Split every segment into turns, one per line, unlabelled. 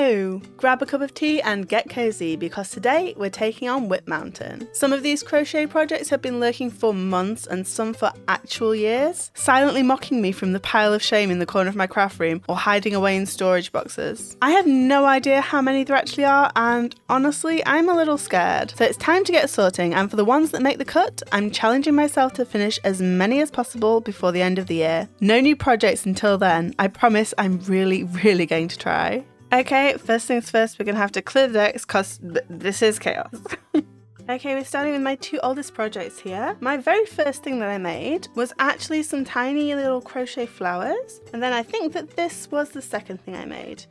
So, grab a cup of tea and get cozy because today we're taking on WIP Mountain. Some of these crochet projects have been lurking for months and some for actual years, silently mocking me from the pile of shame in the corner of my craft room or hiding away in storage boxes. I have no idea how many there actually are, and honestly, I'm a little scared. So it's time to get sorting, and for the ones that make the cut, I'm challenging myself to finish as many as possible before the end of the year. No new projects until then. I promise I'm really going to try. Okay, first things first, we're gonna have to clear the decks because this is chaos. Okay, we're starting with my two oldest projects here. My very first thing that I made was actually some tiny little crochet flowers, and then I think that this was the second thing I made.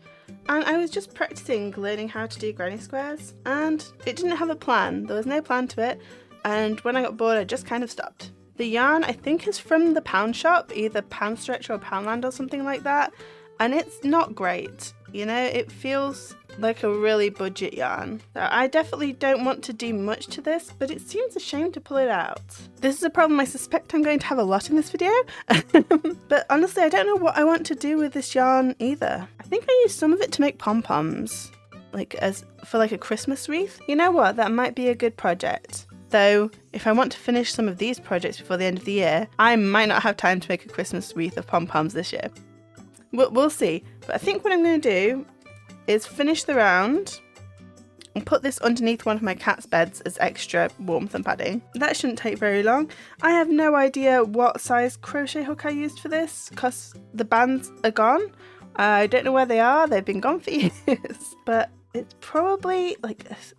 And I was just practicing learning how to do granny squares, and it didn't have a plan. There was no plan to it, and when I got bored I just kind of stopped. The yarn I think is from the pound shop, either Pound Stretch or Poundland or something like that, and it's not great. You know, it feels like a really budget yarn. So I definitely don't want to do much to this, but it seems a shame to pull it out. This is a problem I suspect I'm going to have a lot in this video. But honestly, I don't know what I want to do with this yarn either. I think I used some of it to make pom-poms, like for a Christmas wreath. You know what? That might be a good project. Though, if I want to finish some of these projects before the end of the year, I might not have time to make a Christmas wreath of pom-poms this year. We'll see, but I think what I'm going to do is finish the round and put this underneath one of my cat's beds as extra warmth and padding. That shouldn't take very long. I have no idea what size crochet hook I used for this because the bands are gone. I don't know where they are, they've been gone for years, but it's probably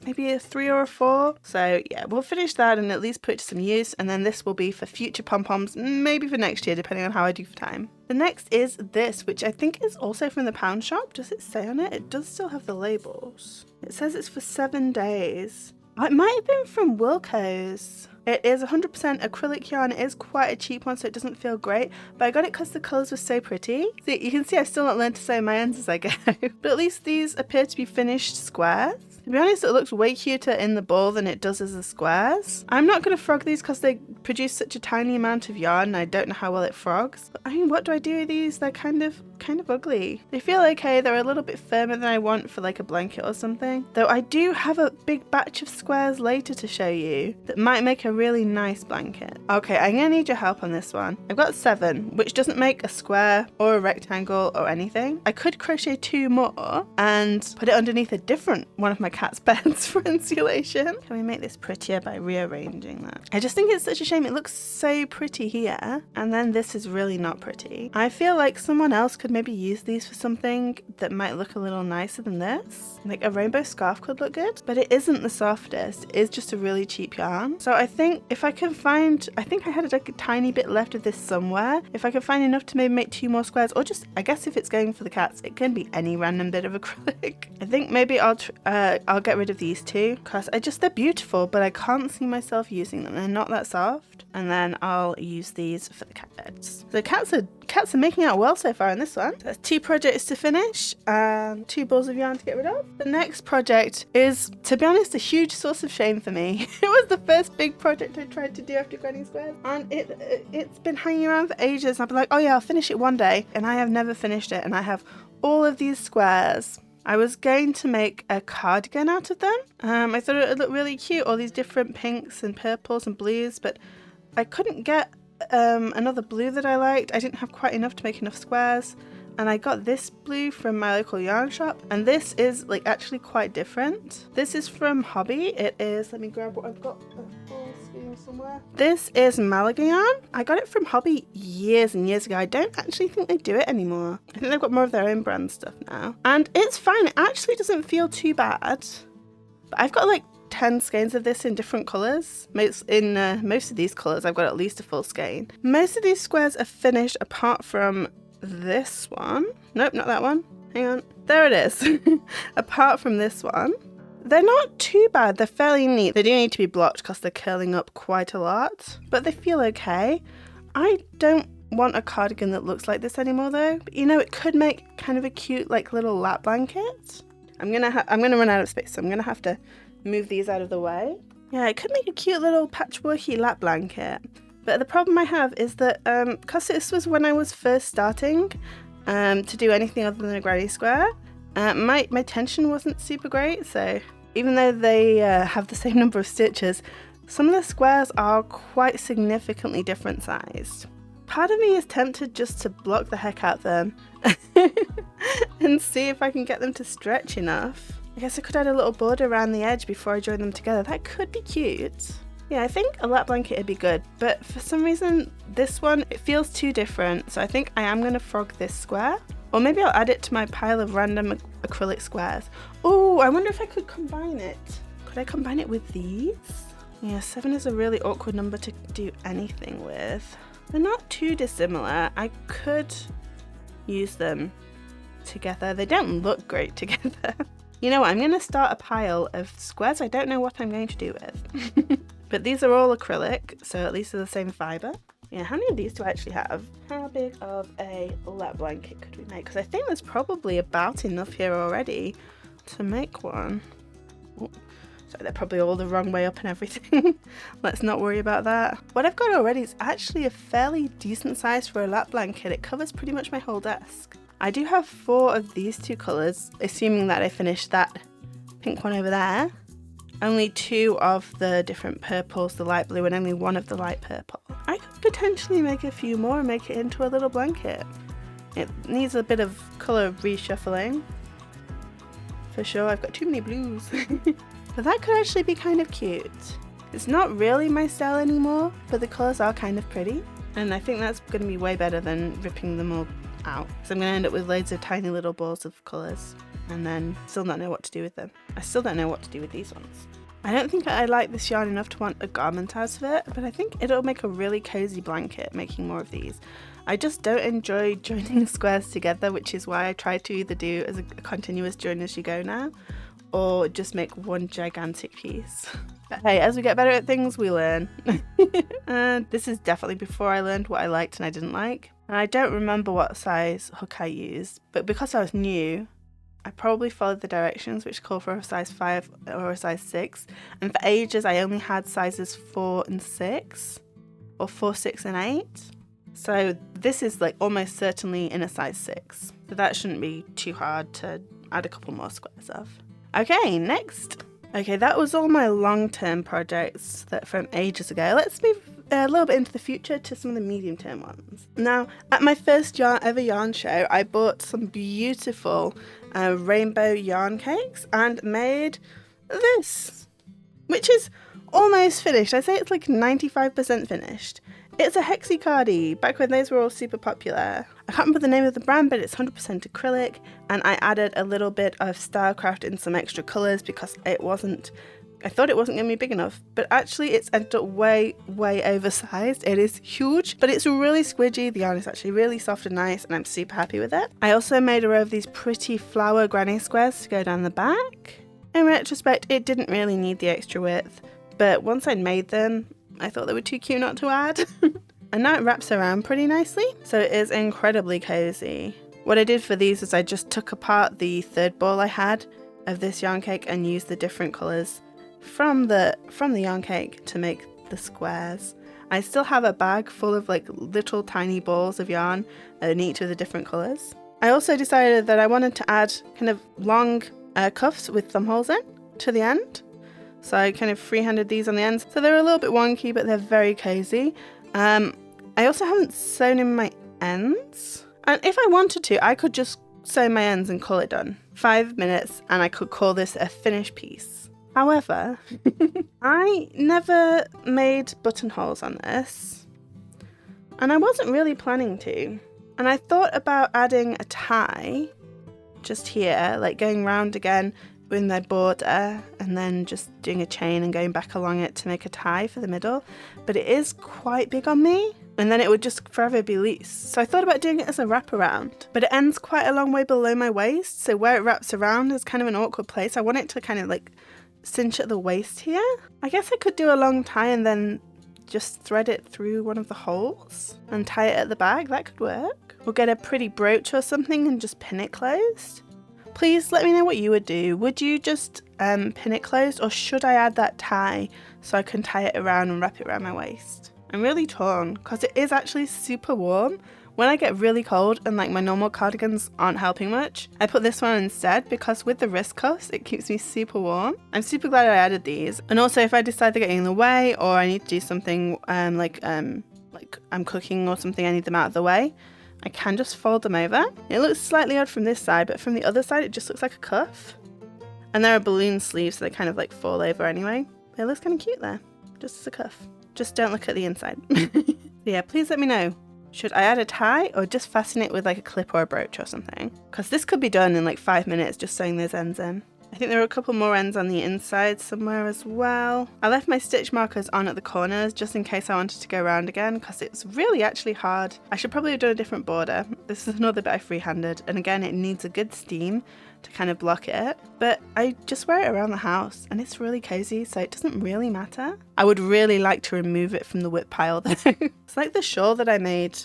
maybe a 3 or a 4. So yeah, we'll finish that and at least put it to some use, and then this will be for future pom-poms, maybe for next year depending on how I do for time. The next is this, which I think is also from the pound shop. Does it say on it? It does still have the labels. It says it's for 7 days. It might have been from Wilko's. It is 100% acrylic yarn. It is quite a cheap one, so it doesn't feel great, but I got it because the colours were so pretty. So you can see I've still not learned to sew my ends as I go. But at least these appear to be finished squares. To be honest, it looks way cuter in the ball than it does as the squares. I'm not going to frog these because they produce such a tiny amount of yarn and I don't know how well it frogs. But I mean, what do I do with these? They're kind of ugly. They feel okay. They're a little bit firmer than I want for a blanket or something. Though I do have a big batch of squares later to show you that might make a really nice blanket. Okay, I'm going to need your help on this one. I've got 7, which doesn't make a square or a rectangle or anything. I could crochet 2 more and put it underneath a different one of my cat's beds for insulation. Can we make this prettier by rearranging that? I just think it's such a shame. It looks so pretty here, and then this is really not pretty. I feel like someone else could maybe use these for something that might look a little nicer than this. Like a rainbow scarf could look good, but it isn't the softest. It is just a really cheap yarn. So I think if I can find, I think I had a tiny bit left of this somewhere. If I can find enough to maybe make 2 more squares, or just, I guess if it's going for the cats, it can be any random bit of acrylic. I think maybe I'll get rid of these 2 because they're beautiful, but I can't see myself using them. They're not that soft. And then I'll use these for the cat beds. The cats are making out well so far in this one. So there's 2 projects to finish and 2 balls of yarn to get rid of. The next project is, to be honest, a huge source of shame for me. It was the first big project I tried to do after Granny Squares, and it's been hanging around for ages. I've been like, oh yeah, I'll finish it one day, and I have never finished it, and I have all of these squares. I was going to make a cardigan out of them. I thought it would look really cute, all these different pinks and purples and blues, but I couldn't get another blue that I liked. I didn't have quite enough to make enough squares, and I got this blue from my local yarn shop, and this is actually quite different. This is from Hobby. It is, let me grab what I've got somewhere. This is Malaga yarn. I got it from Hobby years and years ago. I don't actually think they do it anymore. I think they've got more of their own brand stuff now, and it's fine. It actually doesn't feel too bad, but I've got 10 skeins of this in different colours. Most of these colours I've got at least a full skein. Most of these squares are finished apart from this one. Nope, not that one. Hang on. There it is. Apart from this one. They're not too bad. They're fairly neat. They do need to be blocked because they're curling up quite a lot, but they feel okay. I don't want a cardigan that looks like this anymore though. But it could make kind of a cute little lap blanket. I'm gonna run out of space, so I'm gonna have to move these out of the way. Yeah, it could make a cute little patchworky lap blanket. But the problem I have is that because this was when I was first starting to do anything other than a granny square, My tension wasn't super great, so even though they have the same number of stitches, some of the squares are quite significantly different sized. Part of me is tempted just to block the heck out of them and see if I can get them to stretch enough. I guess I could add a little border around the edge before I join them together. That could be cute. Yeah, I think a lap blanket would be good, but for some reason this one, it feels too different, so I think I am going to frog this square. Or maybe I'll add it to my pile of random acrylic squares. Oh, I wonder if I could combine it. Could I combine it with these? Yeah, 7 is a really awkward number to do anything with. They're not too dissimilar. I could use them together. They don't look great together. You know what, I'm going to start a pile of squares I don't know what I'm going to do with. But these are all acrylic, so at least they're the same fibre. Yeah, how many of these do I actually have? How big of a lap blanket could we make? Because I think there's probably about enough here already to make one. Oh, so they're probably all the wrong way up and everything. Let's not worry about that. What I've got already is actually a fairly decent size for a lap blanket. It covers pretty much my whole desk. I do have 4 of these 2 colours, assuming that I finished that pink one over there. Only 2 of the different purples, the light blue, and only 1 of the light purple. I could potentially make a few more and make it into a little blanket. It needs a bit of colour reshuffling. For sure, I've got too many blues. But that could actually be kind of cute. It's not really my style anymore, but the colours are kind of pretty. And I think that's going to be way better than ripping them all out. So I'm going to end up with loads of tiny little balls of colours and then still not know what to do with them. I still don't know what to do with these ones. I don't think I like this yarn enough to want a garment out of it, but I think it'll make a really cozy blanket making more of these. I just don't enjoy joining squares together, which is why I try to either do as a continuous join as you go now, or just make one gigantic piece. But hey, as we get better at things, we learn. And this is definitely before I learned what I liked and I didn't like. And I don't remember what size hook I used, but because I was new, I probably followed the directions which call for a size 5 or a size 6. And for ages, I only had sizes 4 and 6, or 4, 6 and 8. So this is like almost certainly in a size 6. So that shouldn't be too hard to add a couple more squares of. Okay, next. Okay, that was all my long-term projects that from ages ago. Let's move a little bit into the future to some of the medium-term ones. Now, at my first ever yarn show, I bought some beautiful rainbow yarn cakes and made this, which is almost finished. I say it's like 95% finished. It's a Hexicardi, back when those were all super popular. I can't remember the name of the brand, but it's 100% acrylic, and I added a little bit of Stylecraft in some extra colours because I thought it wasn't going to be big enough, but actually it's ended up way oversized. It is huge, but it's really squidgy. The yarn is actually really soft and nice, and I'm super happy with it. I also made a row of these pretty flower granny squares to go down the back. In retrospect, it didn't really need the extra width, but once I'd made them, I thought they were too cute not to add. And now it wraps around pretty nicely, so it is incredibly cozy. What I did for these is I just took apart the third ball I had of this yarn cake and used the different colours from the yarn cake to make the squares. I still have a bag full of like little tiny balls of yarn in each of the different colours. I also decided that I wanted to add kind of long cuffs with thumb holes in to the end. So I kind of freehanded these on the ends. So they're a little bit wonky, but they're very cozy. I also haven't sewn in my ends. And if I wanted to, I could just sew my ends and call it done. 5 minutes and I could call this a finished piece. However, I never made buttonholes on this. And I wasn't really planning to. And I thought about adding a tie just here, like going round again with my border and then just doing a chain and going back along it to make a tie for the middle, but it is quite big on me and then it would just forever be loose. So I thought about doing it as a wraparound, but it ends quite a long way below my waist, so where it wraps around is kind of an awkward place. I want it to kind of like cinch at the waist here. I guess I could do a long tie and then just thread it through one of the holes and tie it at the back. That could work. Or get a pretty brooch or something and just pin it closed. Please let me know what you would do. Would you just pin it closed, or should I add that tie so I can tie it around and wrap it around my waist? I'm really torn because it is actually super warm, When I get really cold and like my normal cardigans aren't helping much, I put this one instead because with the wrist cuffs, it keeps me super warm. I'm super glad I added these. And also if I decide they're getting in the way or I need to do something like I'm cooking or something, I need them out of the way, I can just fold them over. It looks slightly odd from this side, but from the other side, it just looks like a cuff. And there are balloon sleeves, so they kind of like fall over anyway. But it looks kind of cute there, just as a cuff. Just don't look at the inside. Yeah, please let me know. Should I add a tie or just fasten it with like a clip or a brooch or something? Because this could be done in like 5 minutes, just sewing those ends in. I think there are a couple more ends on the inside somewhere as well. I left my stitch markers on at the corners just in case I wanted to go around again because it's really actually hard. I should probably have done a different border. This is another bit I freehanded, and again it needs a good steam to kind of block it, but I just wear it around the house and it's really cozy, so it doesn't really matter. I would really like to remove it from the WIP pile though. It's like the shawl that I made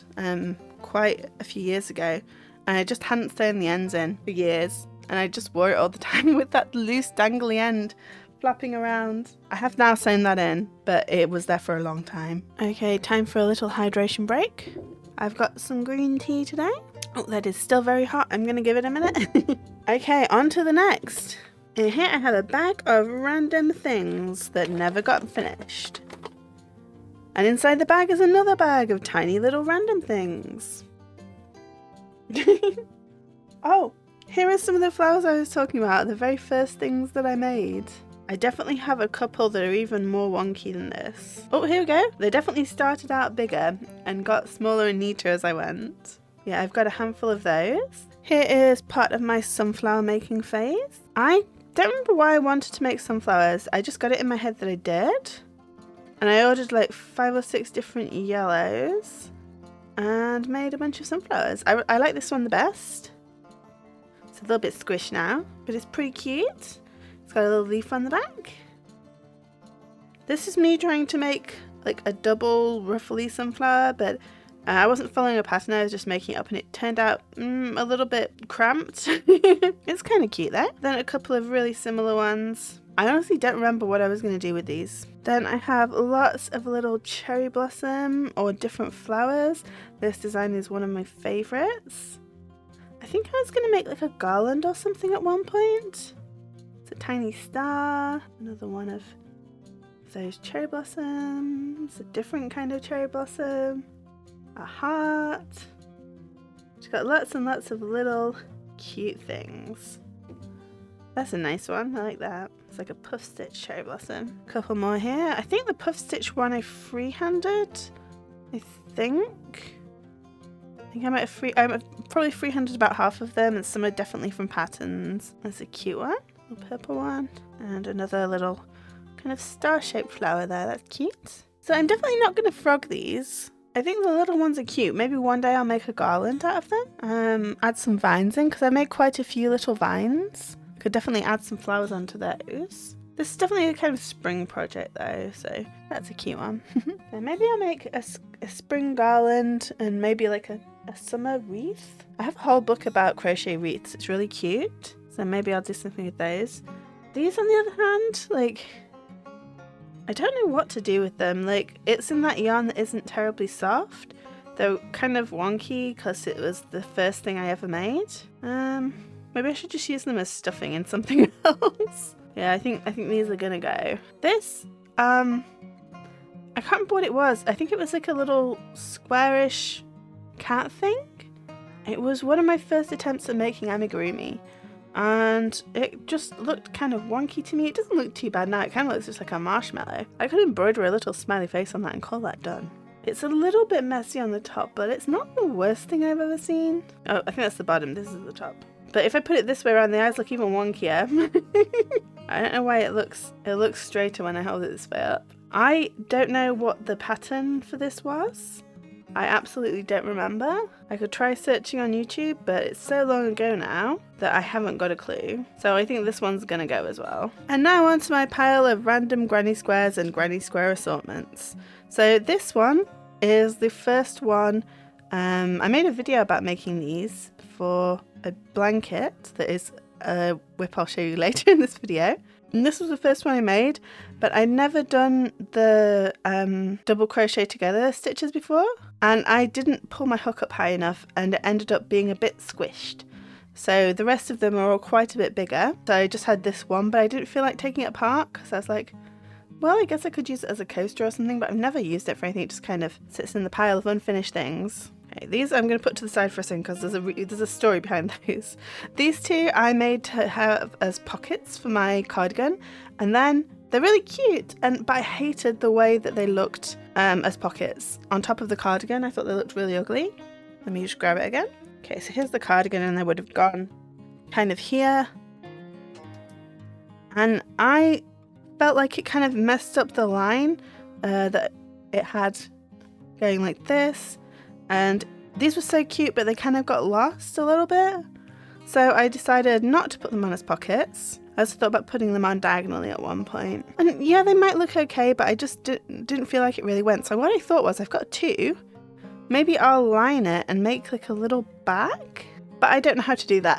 quite a few years ago, and I just hadn't sewn the ends in for years. And I just wore it all the time with that loose dangly end flapping around. I have now sewn that in, but it was there for a long time. Okay, time for a little hydration break. I've got some green tea today. Oh, that is still very hot. I'm gonna give it a minute. Okay, on to the next. And here I have a bag of random things that never got finished. And inside the bag is another bag of tiny little random things. Oh! Here are some of the flowers I was talking about, the very first things that I made. I definitely have a couple that are even more wonky than this. Oh, here we go. They definitely started out bigger and got smaller and neater as I went. Yeah, I've got a handful of those. Here is part of my sunflower making phase. I don't remember why I wanted to make sunflowers. I just got it in my head that I did. And I ordered like 5 or 6 different yellows and made a bunch of sunflowers. I like this one the best. A little bit squished now, but it's pretty cute. It's got a little leaf on the back. This is me trying to make like a double ruffly sunflower, but I wasn't following a pattern, I was just making it up and it turned out a little bit cramped. It's kind of cute though. Then a couple of really similar ones. I honestly don't remember what I was going to do with these. Then I have lots of little cherry blossom or different flowers. This design is one of my favorites. I think I was going to make like a garland or something at one point. It's a tiny star, another one of those cherry blossoms, a different kind of cherry blossom, a heart. It's got lots and lots of little cute things. That's a nice one, I like that. It's like a puff stitch cherry blossom. A couple more here. I think the puff stitch one I freehanded, I think I might have probably freehanded about half of them, and some are definitely from patterns. There's a cute one, a purple one, and another little kind of star-shaped flower there. That's cute. So I'm definitely not going to frog these. I think the little ones are cute. Maybe one day I'll make a garland out of them. Add some vines in, because I made quite a few little vines. Could definitely add some flowers onto those. This is definitely a kind of spring project though, so that's a cute one. So maybe I'll make a spring garland and maybe like a summer wreath. I have a whole book about crochet wreaths. It's really cute. So maybe I'll do something with those. These on the other hand, like, I don't know what to do with them. Like, it's in that yarn that isn't terribly soft. They're kind of wonky because it was the first thing I ever made. Maybe I should just use them as stuffing in something else. Yeah, I think these are gonna go. This, I can't remember what it was. I think it was like a little squarish cat thing. It was one of my first attempts at making amigurumi, and it just looked kind of wonky to me. It doesn't look too bad now. It kind of looks just like a marshmallow. I could embroider a little smiley face on that and call that done. It's a little bit messy on the top, but it's not the worst thing I've ever seen. Oh, I think that's the bottom. This is the top. But if I put it this way around, the eyes look even wonkier. I don't know why it looks straighter when I hold it this way up. I don't know what the pattern for this was. I absolutely don't remember. I could try searching on YouTube, but it's so long ago now that I haven't got a clue. So I think this one's gonna go as well. And now onto my pile of random granny squares and granny square assortments. So this one is the first one. I made a video about making these for a blanket that is a WIP I'll show you later in this video. And this was the first one I made, but I'd never done the double crochet together stitches before, and I didn't pull my hook up high enough and it ended up being a bit squished. So the rest of them are all quite a bit bigger. So I just had this one, but I didn't feel like taking it apart because I was like, well, I guess I could use it as a coaster or something, but I've never used it for anything. It just kind of sits in the pile of unfinished things. Okay, these I'm going to put to the side for a second because there's a story behind those. These two I made to have as pockets for my cardigan, and then they're really cute, but I hated the way that they looked as pockets on top of the cardigan. I thought they looked really ugly. Let me just grab it again. Okay, so here's the cardigan, and they would have gone kind of here, and I felt like it kind of messed up the line that it had going like this. And these were so cute, but they kind of got lost a little bit. So I decided not to put them on as pockets. I also thought about putting them on diagonally at one point. And yeah, they might look okay, but I just didn't feel like it really went. So what I thought was, I've got two. Maybe I'll line it and make like a little bag. But I don't know how to do that.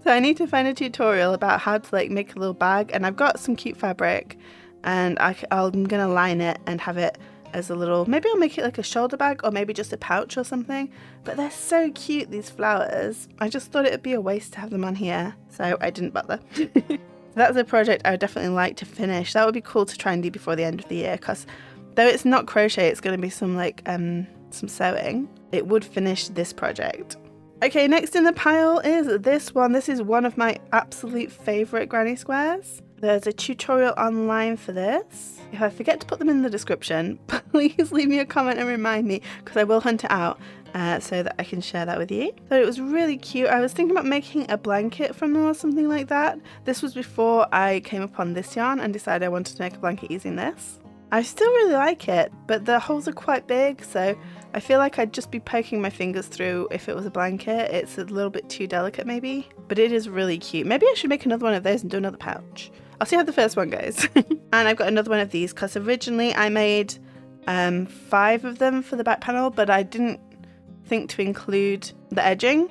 So I need to find a tutorial about how to like make a little bag. And I've got some cute fabric, and I'm going to line it and have it as a little, maybe I'll make it like a shoulder bag or maybe just a pouch or something. But they're so cute, these flowers. I just thought it would be a waste to have them on here, so I didn't bother. That's a project I would definitely like to finish. That would be cool to try and do before the end of the year, because though it's not crochet, it's going to be some like some sewing. It would finish this project. Okay, next in the pile is this one. This is one of my absolute favourite granny squares. There's a tutorial online for this. If I forget to put them in the description, please leave me a comment and remind me, because I will hunt it out so that I can share that with you. So it was really cute. I was thinking about making a blanket from them or something like that. This was before I came upon this yarn and decided I wanted to make a blanket using this. I still really like it, but the holes are quite big, so I feel like I'd just be poking my fingers through if it was a blanket. It's a little bit too delicate maybe, but it is really cute. Maybe I should make another one of those and do another pouch. I'll see how the first one goes. And I've got another one of these because originally I made 5 of them for the back panel, but I didn't think to include the edging.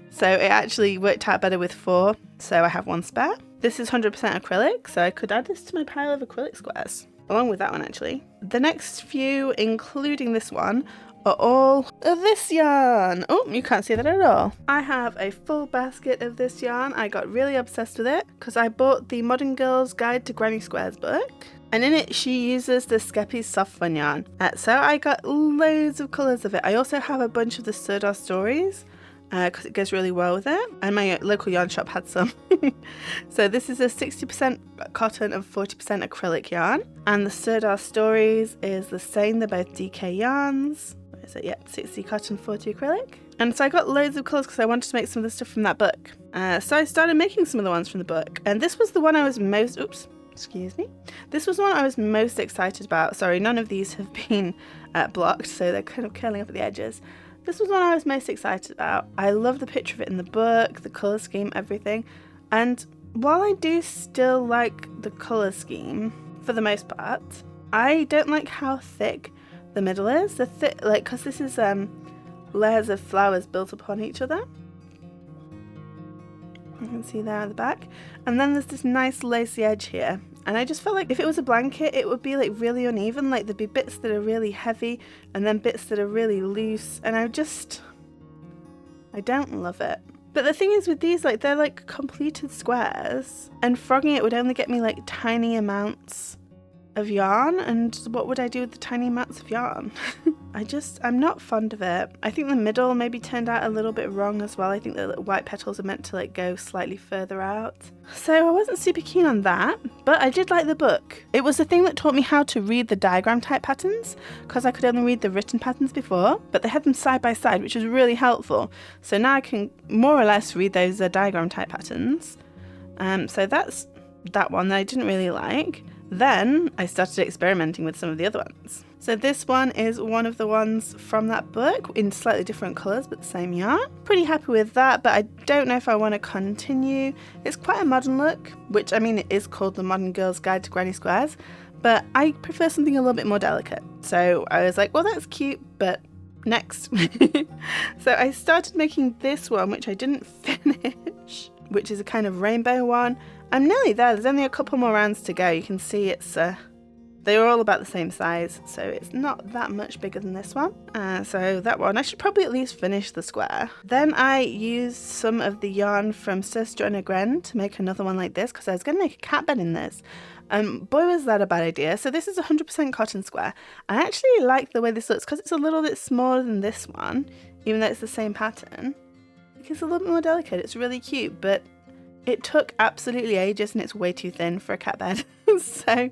So it actually worked out better with 4, so I have 1 spare. This is 100% acrylic, so I could add this to my pile of acrylic squares, along with that one actually. The next few, including this one, are all of this yarn. Oh, you can't see that at all. I have a full basket of this yarn. I got really obsessed with it because I bought the Modern Girl's Guide to Granny Squares book, and in it she uses the Skeppy's Soft Fun yarn. So I got loads of colours of it. I also have a bunch of the Surdar Stories because it goes really well with it, and my local yarn shop had some. So this is a 60% cotton and 40% acrylic yarn, and the Surdar Stories is the same. They're both DK yarns. Is it? Yep, 60 cotton, 40 acrylic. And so I got loads of colours because I wanted to make some of the stuff from that book. So I started making some of the ones from the book, and this was the one I was most, This was the one I was most excited about. Sorry, none of these have been blocked, so they're kind of curling up at the edges. This was one I was most excited about. I love the picture of it in the book, the colour scheme, everything. And while I do still like the colour scheme for the most part, I don't like how thick the middle is. Because this is layers of flowers built upon each other. You can see there at the back. And then there's this nice lacy edge here. And I just felt like if it was a blanket, it would be like really uneven. Like there'd be bits that are really heavy and then bits that are really loose. And I don't love it. But the thing is with these, like they're like completed squares, and frogging it would only get me like tiny amounts of yarn, and what would I do with the tiny amounts of yarn? I'm not fond of it. I think the middle maybe turned out a little bit wrong as well. I think the white petals are meant to like go slightly further out. So I wasn't super keen on that, but I did like the book. It was the thing that taught me how to read the diagram type patterns, because I could only read the written patterns before, but they had them side by side, which was really helpful. So now I can more or less read those diagram type patterns. So that's that one that I didn't really like. Then I started experimenting with some of the other ones. So this one is one of the ones from that book in slightly different colours but the same yarn. Pretty happy with that, but I don't know if I want to continue. It's quite a modern look, which I mean it is called the Modern Girl's Guide to Granny Squares, but I prefer something a little bit more delicate. So I was like, well, that's cute, but next. So I started making this one, which I didn't finish, which is a kind of rainbow one. I'm nearly there. There's only a couple more rounds to go. You can see it's they're all about the same size, so it's not that much bigger than this one. So that one, I should probably at least finish the square. Then I used some of the yarn from Sister and Agren to make another one like this, because I was going to make a cat bed in this. Boy, was that a bad idea. So this is 100% cotton square. I actually like the way this looks because it's a little bit smaller than this one, even though it's the same pattern. It's a little bit more delicate. It's really cute, but it took absolutely ages and it's way too thin for a cat bed. So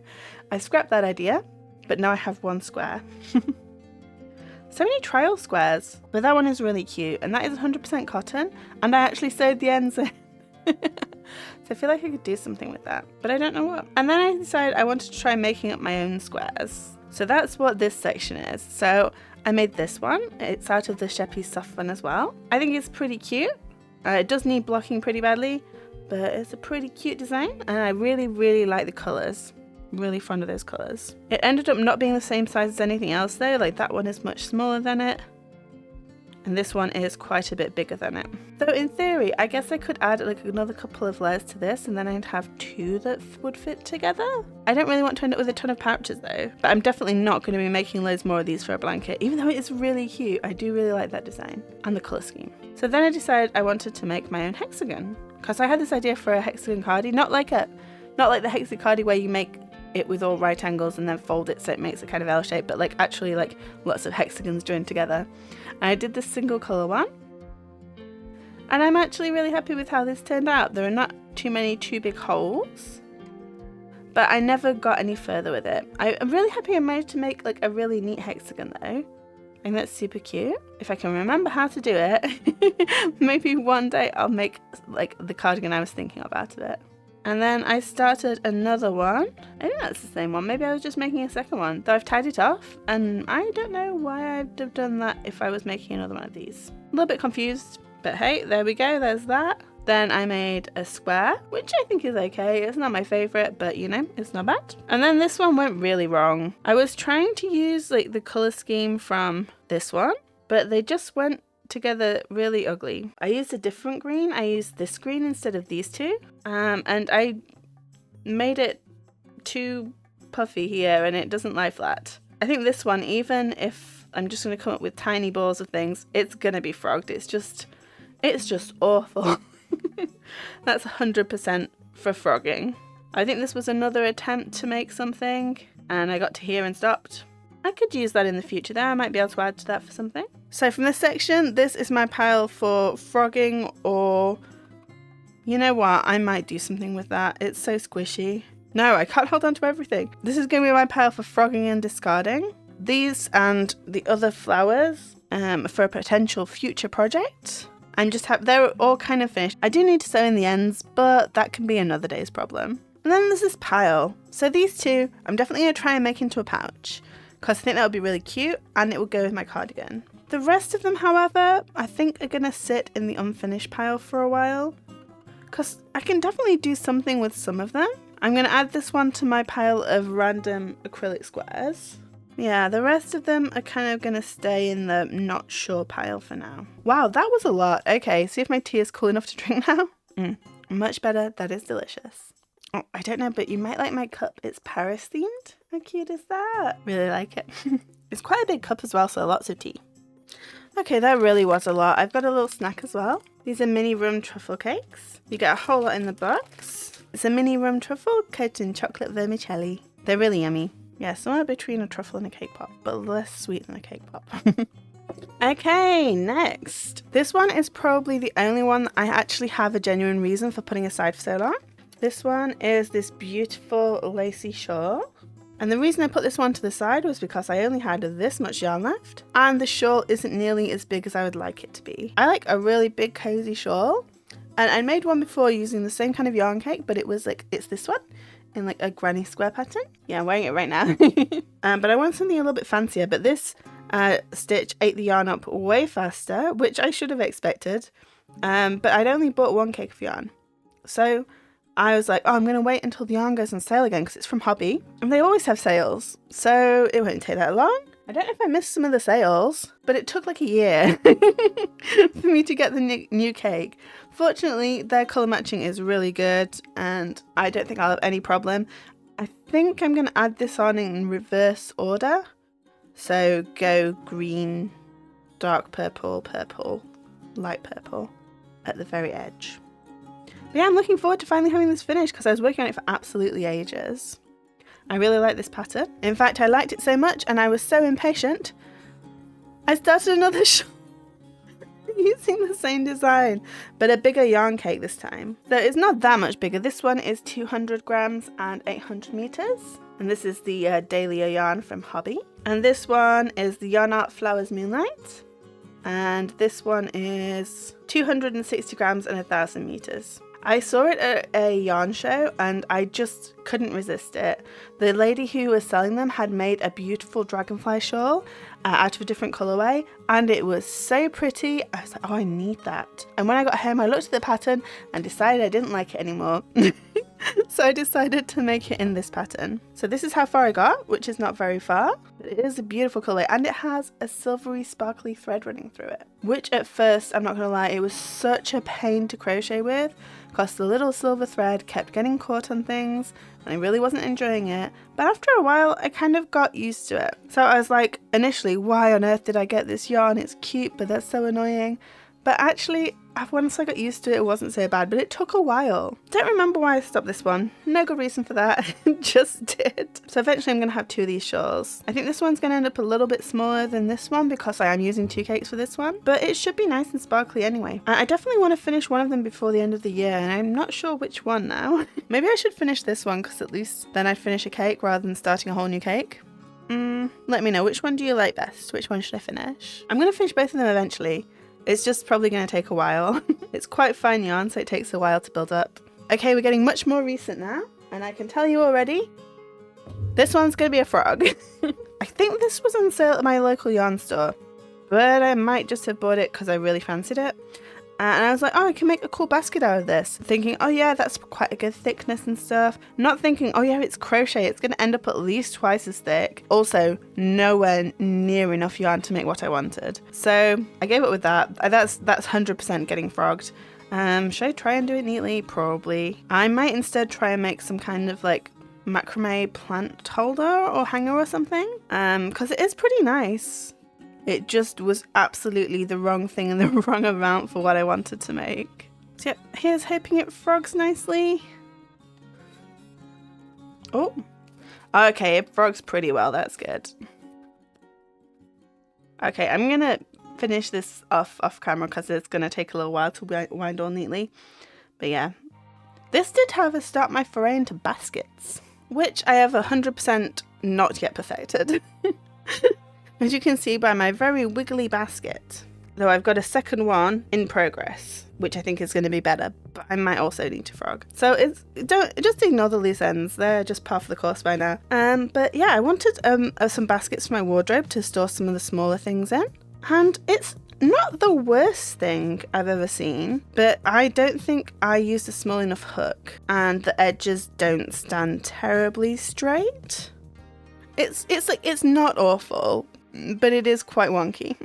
I scrapped that idea, but now I have one square. So many trial squares, but that one is really cute, and that is 100% cotton, and I actually sewed the ends in. So I feel like I could do something with that, but I don't know what. And then I decided I wanted to try making up my own squares. So that's what this section is. So I made this one. It's out of the Sheppy Soft one as well. I think it's pretty cute. It does need blocking pretty badly, but it's a pretty cute design, and I really, really like the colours. Really fond of those colours. It ended up not being the same size as anything else though, like that one is much smaller than it, and this one is quite a bit bigger than it. So in theory, I guess I could add like another couple of layers to this, and then I'd have two that would fit together. I don't really want to end up with a ton of pouches though, but I'm definitely not going to be making loads more of these for a blanket, even though it is really cute. I do really like that design and the colour scheme. So then I decided I wanted to make my own hexagon, because I had this idea for a hexagon cardie, not like the hexagon cardie where you make it with all right angles and then fold it so it makes a kind of L shape, but like actually like lots of hexagons joined together. And I did this single colour one, and I'm actually really happy with how this turned out. There are not too big holes, but I never got any further with it. I'm really happy I managed to make like a really neat hexagon though. I think that's super cute. If I can remember how to do it, maybe one day I'll make like the cardigan I was thinking of out of it. And then I started another one. I think that's the same one. Maybe I was just making a second one, though I've tied it off, and I don't know why I'd have done that if I was making another one of these. A little bit confused, but hey, there we go, there's that. Then I made a square, which I think is okay. It's not my favourite, but you know, it's not bad. And then this one went really wrong. I was trying to use like the colour scheme from this one, but they just went together really ugly. I used a different green. I used this green instead of these two, and I made it too puffy here and it doesn't lie flat. I think this one, even if I'm just going to come up with tiny balls of things, it's going to be frogged. It's just awful. That's 100% for frogging. I think this was another attempt to make something and I got to here and stopped. I could use that in the future though. I might be able to add to that for something. So from this section, this is my pile for frogging, or you know what, I might do something with that. It's so squishy. No, I can't hold on to everything. This is going to be my pile for frogging and discarding. These and the other flowers for a potential future project. They're all kind of finished. I do need to sew in the ends, but that can be another day's problem. And then there's this pile. So these two, I'm definitely going to try and make into a pouch, because I think that would be really cute and it will go with my cardigan. The rest of them, however, I think are going to sit in the unfinished pile for a while, because I can definitely do something with some of them. I'm going to add this one to my pile of random acrylic squares. Yeah, the rest of them are kind of going to stay in the not sure pile for now. Wow, that was a lot. Okay, see if my tea is cool enough to drink now. Much better. That is delicious. Oh, I don't know, but you might like my cup. It's Paris themed. How cute is that? Really like it. It's quite a big cup as well, so lots of tea. Okay, that really was a lot. I've got a little snack as well. These are mini rum truffle cakes. You get a whole lot in the box. It's a mini rum truffle coated in chocolate vermicelli. They're really yummy. Yeah, somewhere between a truffle and a cake pop, but less sweet than a cake pop. Okay, next. This one is probably the only one that I actually have a genuine reason for putting aside for so long. This one is this beautiful lacy shawl. And the reason I put this one to the side was because I only had this much yarn left, and the shawl isn't nearly as big as I would like it to be. I like a really big cozy shawl, and I made one before using the same kind of yarn cake, but it's this one in like a granny square pattern. Yeah, I'm wearing it right now. But I want something a little bit fancier, but this stitch ate the yarn up way faster, which I should have expected, but I'd only bought one cake of yarn. So I was like, oh, I'm going to wait until the yarn goes on sale again because it's from Hobby and they always have sales, so it won't take that long. I don't know if I missed some of the sales, but it took like a year for me to get the new cake. Fortunately, their colour matching is really good and I don't think I'll have any problem. I think I'm going to add this on in reverse order. So go green, dark purple, purple, light purple at the very edge. But yeah, I'm looking forward to finally having this finished because I was working on it for absolutely ages. I really like this pattern. In fact, I liked it so much and I was so impatient, I started another shawl using the same design, but a bigger yarn cake this time. So it's not that much bigger. This one is 200 grams and 800 meters. And this is the Dahlia yarn from Hobby. And this one is the Yarn Art Flowers Moonlight. And this one is 260 grams and 1000 meters. I saw it at a yarn show and I just couldn't resist it. The lady who was selling them had made a beautiful dragonfly shawl out of a different colourway and it was so pretty. I was like, oh, I need that. And when I got home, I looked at the pattern and decided I didn't like it anymore. So I decided to make it in this pattern. So this is how far I got, which is not very far. But it is a beautiful colour and it has a silvery sparkly thread running through it. Which at first, I'm not going to lie, it was such a pain to crochet with because the little silver thread kept getting caught on things and I really wasn't enjoying it. But after a while, I kind of got used to it. So I was like, initially, why on earth did I get this yarn? It's cute, but that's so annoying. But actually, once I got used to it, it wasn't so bad, but it took a while. Don't remember why I stopped this one. No good reason for that. Just did. So eventually I'm going to have two of these shawls. I think this one's going to end up a little bit smaller than this one because I am using two cakes for this one, but it should be nice and sparkly anyway. I definitely want to finish one of them before the end of the year, and I'm not sure which one now. Maybe I should finish this one because at least then I'd finish a cake rather than starting a whole new cake. Let me know, which one do you like best? Which one should I finish? I'm going to finish both of them eventually. It's just probably going to take a while. It's quite fine yarn, so it takes a while to build up. Okay, we're getting much more recent now, and I can tell you already, this one's going to be a frog. I think this was on sale at my local yarn store, but I might just have bought it because I really fancied it. And I was like, oh, I can make a cool basket out of this. Thinking, oh yeah, that's quite a good thickness and stuff. Not thinking, oh yeah, it's crochet. It's going to end up at least twice as thick. Also, nowhere near enough yarn to make what I wanted. So I gave up with that. That's 100% getting frogged. Should I try and do it neatly? Probably. I might instead try and make some kind of like macrame plant holder or hanger or something. Because it is pretty nice. It just was absolutely the wrong thing and the wrong amount for what I wanted to make. So yeah, here's hoping it frogs nicely. Oh, okay, it frogs pretty well, that's good. Okay, I'm gonna finish this off camera because it's gonna take a little while to wind all neatly. But yeah, this did however start my foray into baskets, which I have 100% not yet perfected. As you can see by my very wiggly basket, though I've got a second one in progress, which I think is going to be better, but I might also need to frog. So just ignore the loose ends, they're just par for the course by now. But yeah, I wanted some baskets for my wardrobe to store some of the smaller things in, and it's not the worst thing I've ever seen, but I don't think I used a small enough hook, and the edges don't stand terribly straight. It's not awful, but it is quite wonky.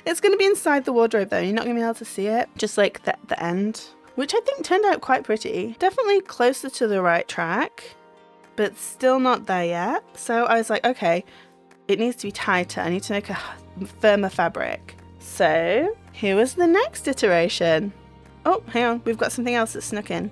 It's going to be inside the wardrobe though, you're not going to be able to see it, just like the end, which I think turned out quite pretty. Definitely closer to the right track, but still not there yet. So I was like, okay, it needs to be tighter, I need to make a firmer fabric. So here was the next iteration. Oh, hang on, we've got something else that's snuck in.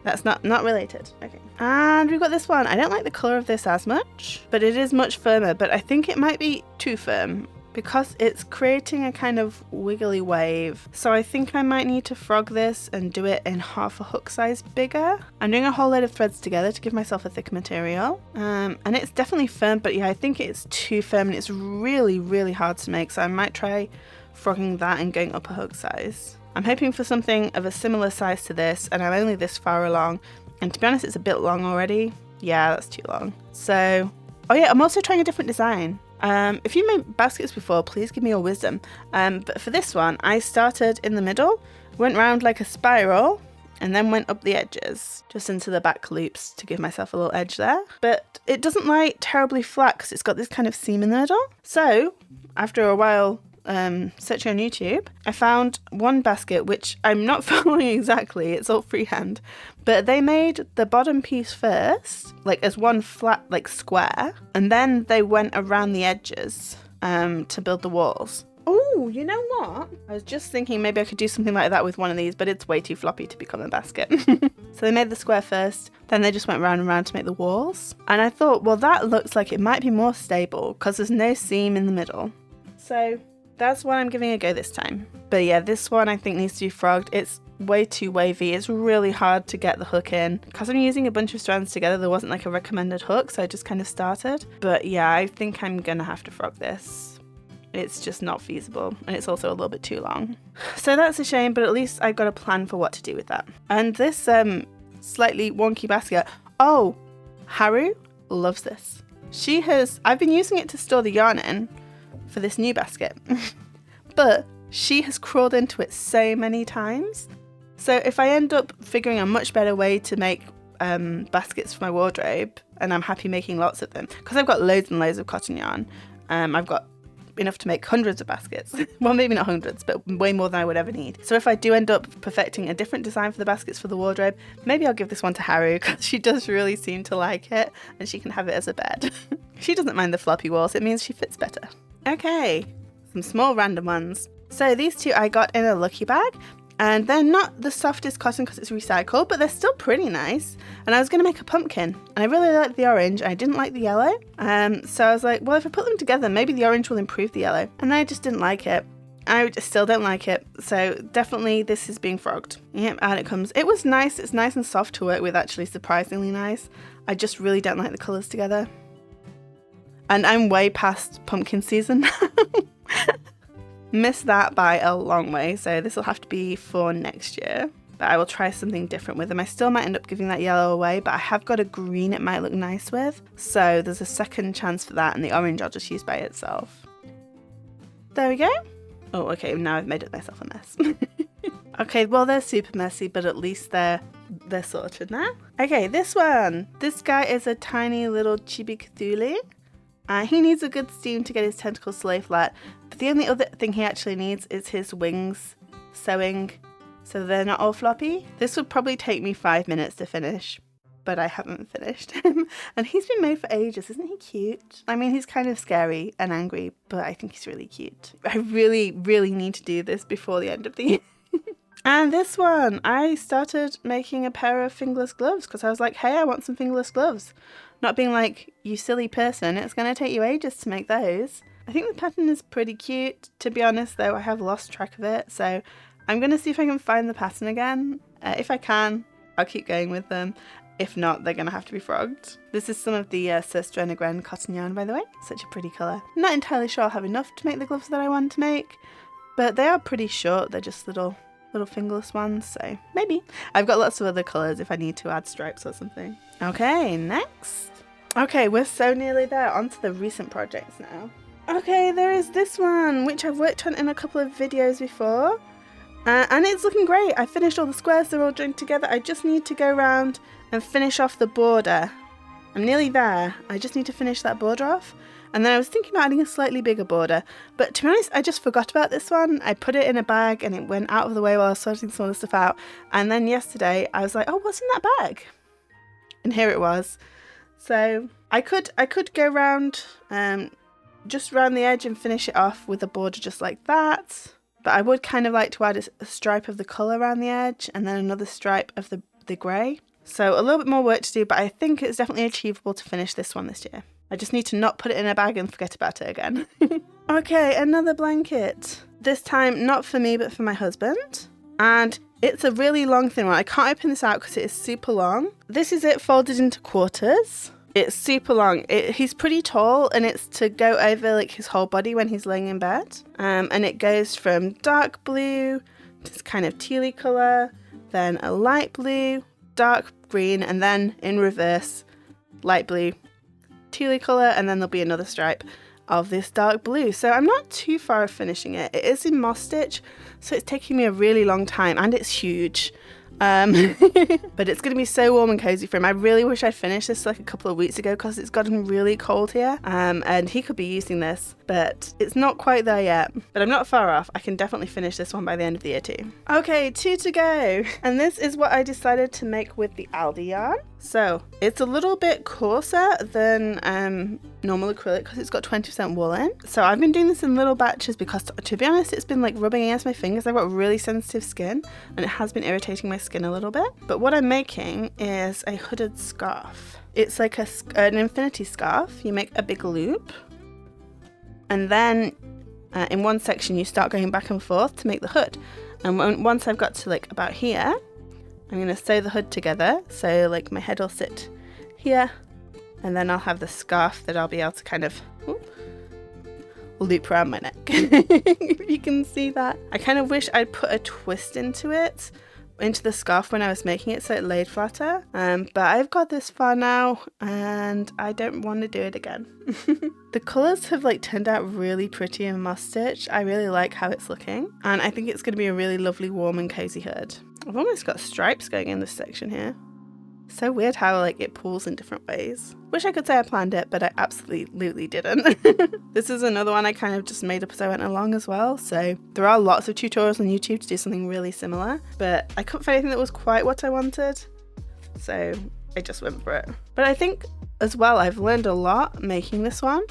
That's not related. Okay. And we've got this one. I don't like the colour of this as much, but it is much firmer, but I think it might be too firm because it's creating a kind of wiggly wave. So I think I might need to frog this and do it in half a hook size bigger. I'm doing a whole load of threads together to give myself a thicker material. And it's definitely firm, but yeah, I think it's too firm and it's really, really hard to make. So I might try frogging that and going up a hook size. I'm hoping for something of a similar size to this, and I'm only this far along, and to be honest, it's a bit long already. Yeah, that's too long. So, oh yeah, I'm also trying a different design. If you made baskets before, please give me your wisdom. But for this one, I started in the middle, went round like a spiral, and then went up the edges just into the back loops to give myself a little edge there. But it doesn't lie terribly flat because it's got this kind of seam in the middle. So after a while searching on YouTube, I found one basket which I'm not following exactly, it's all freehand, but they made the bottom piece first, like as one flat like square, and then they went around the edges to build the walls. Oh, you know what? I was just thinking maybe I could do something like that with one of these, but it's way too floppy to become a basket. So they made the square first, then they just went round and round to make the walls. And I thought, well, that looks like it might be more stable because there's no seam in the middle. So that's what I'm giving a go this time. But yeah, this one I think needs to be frogged. It's way too wavy. It's really hard to get the hook in. Because I'm using a bunch of strands together, there wasn't like a recommended hook, so I just kind of started. But yeah, I think I'm gonna have to frog this. It's just not feasible, and it's also a little bit too long. So that's a shame, but at least I've got a plan for what to do with that. And this slightly wonky basket, oh, Haru loves this. I've been using it to store the yarn in for this new basket, but she has crawled into it so many times. So if I end up figuring a much better way to make baskets for my wardrobe, and I'm happy making lots of them, because I've got loads and loads of cotton yarn, I've got enough to make hundreds of baskets. Well, maybe not hundreds, but way more than I would ever need. So if I do end up perfecting a different design for the baskets for the wardrobe, maybe I'll give this one to Haru because she does really seem to like it and she can have it as a bed. She doesn't mind the floppy walls, it means she fits better. Okay, some small random ones. So these two I got in a lucky bag, and they're not the softest cotton because it's recycled, but they're still pretty nice. And I was going to make a pumpkin, and I really liked the orange, and I didn't like the yellow. So I was like, well, if I put them together, maybe the orange will improve the yellow. And I just didn't like it. I still don't like it. So definitely this is being frogged. Yep, out it comes. It was nice. It's nice and soft to work with, actually, surprisingly nice. I just really don't like the colours together. And I'm way past pumpkin season now. Missed that by a long way, so this will have to be for next year. But I will try something different with them. I still might end up giving that yellow away, but I have got a green it might look nice with. So there's a second chance for that, and the orange I'll just use by itself. There we go. Oh, okay, now I've made it myself a mess. Okay, well, they're super messy, but at least they're sorted now. Okay, this one. This guy is a tiny little chibi Cthulhu. He needs a good steam to get his tentacles to lay flat, but the only other thing he actually needs is his wings sewing so they're not all floppy. This would probably take me 5 minutes to finish, but I haven't finished him. And he's been made for ages, isn't he cute? I mean, he's kind of scary and angry, but I think he's really cute. I really, really need to do this before the end of the year. And this one, I started making a pair of fingerless gloves because I was like, hey, I want some fingerless gloves. Not being like, you silly person, it's going to take you ages to make those. I think the pattern is pretty cute. To be honest, though, I have lost track of it. So I'm going to see if I can find the pattern again. If I can, I'll keep going with them. If not, they're going to have to be frogged. This is some of the Sister Gren cotton yarn, by the way. Such a pretty colour. Not entirely sure I'll have enough to make the gloves that I want to make, but they are pretty short. They're just little fingerless ones, so maybe. I've got lots of other colours if I need to add stripes or something. Okay, next. Okay, we're so nearly there. On to the recent projects now. Okay, there is this one, which I've worked on in a couple of videos before. And it's looking great. I finished all the squares, they're all joined together. I just need to go around and finish off the border. I'm nearly there. I just need to finish that border off. And then I was thinking about adding a slightly bigger border, but to be honest, I just forgot about this one. I put it in a bag and it went out of the way while I was sorting some of the stuff out. And then yesterday I was like, oh, what's in that bag? And here it was. So I could go around, just around the edge and finish it off with a border just like that. But I would kind of like to add a stripe of the colour around the edge and then another stripe of the grey. So a little bit more work to do, but I think it's definitely achievable to finish this one this year. I just need to not put it in a bag and forget about it again. Okay, another blanket. This time not for me, but for my husband. And it's a really long thin one. I can't open this out because it is super long. This is it folded into quarters. It's super long. He's pretty tall and it's to go over like his whole body when he's laying in bed. And it goes from dark blue to this kind of tealy colour, then a light blue, dark green, and then in reverse, light blue, tealy colour, and then there'll be another stripe of this dark blue. So I'm not too far of finishing it. It is in moss stitch, so it's taking me a really long time and it's huge. But it's going to be so warm and cozy for him. I really wish I'd finished this like a couple of weeks ago because it's gotten really cold here, and he could be using this, but it's not quite there yet. But I'm not far off. I can definitely finish this one by the end of the year too. Okay, 2 to go. And this is what I decided to make with the Aldi yarn. So it's a little bit coarser than normal acrylic because it's got 20% wool in. So I've been doing this in little batches because, to be honest, it's been like rubbing against my fingers. I've got really sensitive skin and it has been irritating my skin a little bit. But what I'm making is a hooded scarf. It's like an infinity scarf. You make a big loop, and then in one section you start going back and forth to make the hood. And once I've got to like about here, I'm going to sew the hood together, so like my head will sit here, and then I'll have the scarf that I'll be able to kind of loop around my neck. If you can see that. I kind of wish I'd put a twist into the scarf when I was making it so it laid flatter, but I've got this far now and I don't want to do it again. The colours have like turned out really pretty in Moss Stitch. I really like how it's looking, and I think it's going to be a really lovely warm and cozy hood. I've almost got stripes going in this section here. So weird how like it pulls in different ways. Wish I could say I planned it, but I absolutely didn't. This is another one I kind of just made up as I went along as well. So there are lots of tutorials on YouTube to do something really similar, but I couldn't find anything that was quite what I wanted. So I just went for it. But I think as well, I've learned a lot making this one.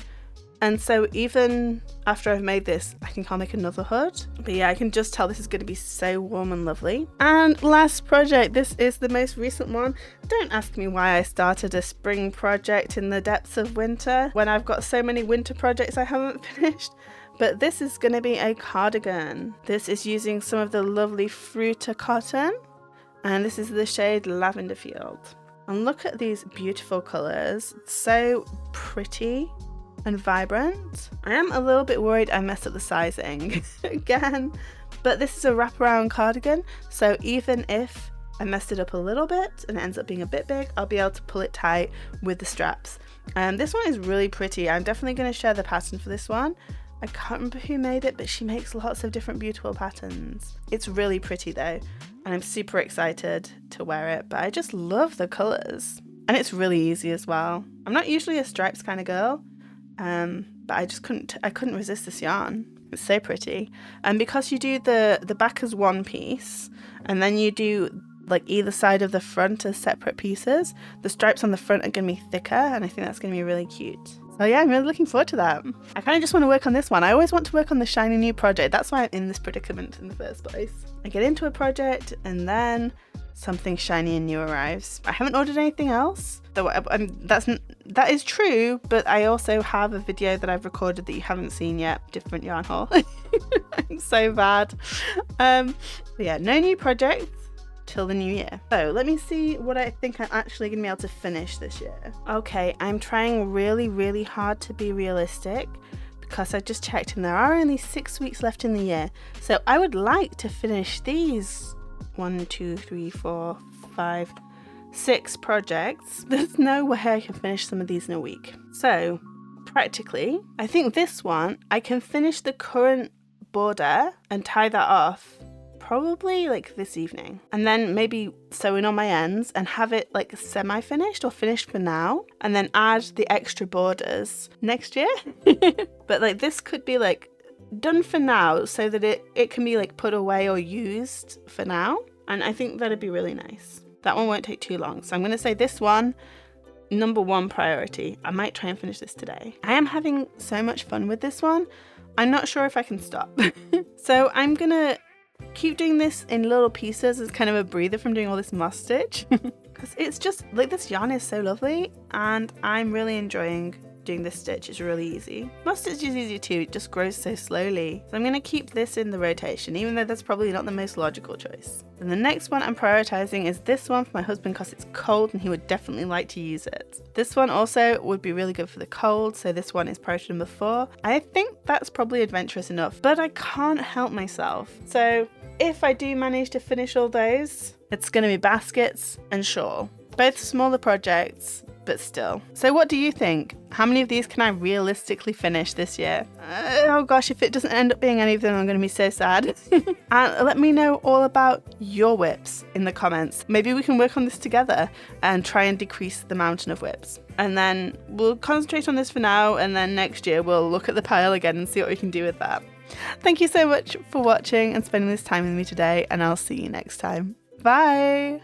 And so even after I've made this, I think I'll make another hood. But yeah, I can just tell this is going to be so warm and lovely. And last project, this is the most recent one. Don't ask me why I started a spring project in the depths of winter when I've got so many winter projects I haven't finished. But this is going to be a cardigan. This is using some of the lovely Fruta cotton. And this is the shade Lavender Field. And look at these beautiful colours. So pretty and vibrant. I am a little bit worried I messed up the sizing again, but this is a wraparound cardigan, so even if I messed it up a little bit and it ends up being a bit big, I'll be able to pull it tight with the straps. This one is really pretty. I'm definitely going to share the pattern for this one. I can't remember who made it, but she makes lots of different beautiful patterns. It's really pretty though, and I'm super excited to wear it, but I just love the colours, and it's really easy as well. I'm not usually a stripes kind of girl, but I just couldn't resist this yarn. It's so pretty. And because you do the back as one piece, and then you do like either side of the front as separate pieces, the stripes on the front are going to be thicker, and I think that's going to be really cute. So yeah, I'm really looking forward to that. I kind of just want to work on this one. I always want to work on the shiny new project. That's why I'm in this predicament in the first place. I get into a project and then something shiny and new arrives. I haven't ordered anything else, though. That is true, but I also have a video that I've recorded that you haven't seen yet. Different yarn haul. I'm so bad. But yeah, no new projects till the new year. So let me see what I think I'm actually gonna be able to finish this year. Okay, I'm trying really hard to be realistic because I just checked and there are only 6 weeks left in the year. So I would like to finish these 1, 2, 3, 4, 5, 6 projects. There's no way I can finish some of these in a week. So practically, I think this one, I can finish the current border and tie that off probably like this evening, and then maybe sew in on my ends and have it like semi-finished or finished for now, and then add the extra borders next year. But like this could be like done for now so that it can be like put away or used for now, and I think that'd be really nice. That one won't take too long, so I'm going to say this one, number 1 priority. I might try and finish this today. I am having so much fun with this one. I'm not sure if I can stop. So I'm gonna keep doing this in little pieces as kind of a breather from doing all this Moss Stitch. Because it's just like, this yarn is so lovely and I'm really enjoying doing this stitch. It's really easy. Moss Stitch is easy too, it just grows so slowly. So I'm going to keep this in the rotation, even though that's probably not the most logical choice. And the next one I'm prioritizing is this one for my husband because it's cold and he would definitely like to use it. This one also would be really good for the cold, so this one is priority number 4. I think that's probably adventurous enough, but I can't help myself. So if I do manage to finish all those, it's going to be baskets and shawl. Both smaller projects, but still. So what do you think? How many of these can I realistically finish this year? Oh gosh, if it doesn't end up being any of them, I'm going to be so sad. And let me know all about your WIPs in the comments. Maybe we can work on this together and try and decrease the mountain of WIPs. And then we'll concentrate on this for now, and then next year we'll look at the pile again and see what we can do with that. Thank you so much for watching and spending this time with me today, and I'll see you next time. Bye!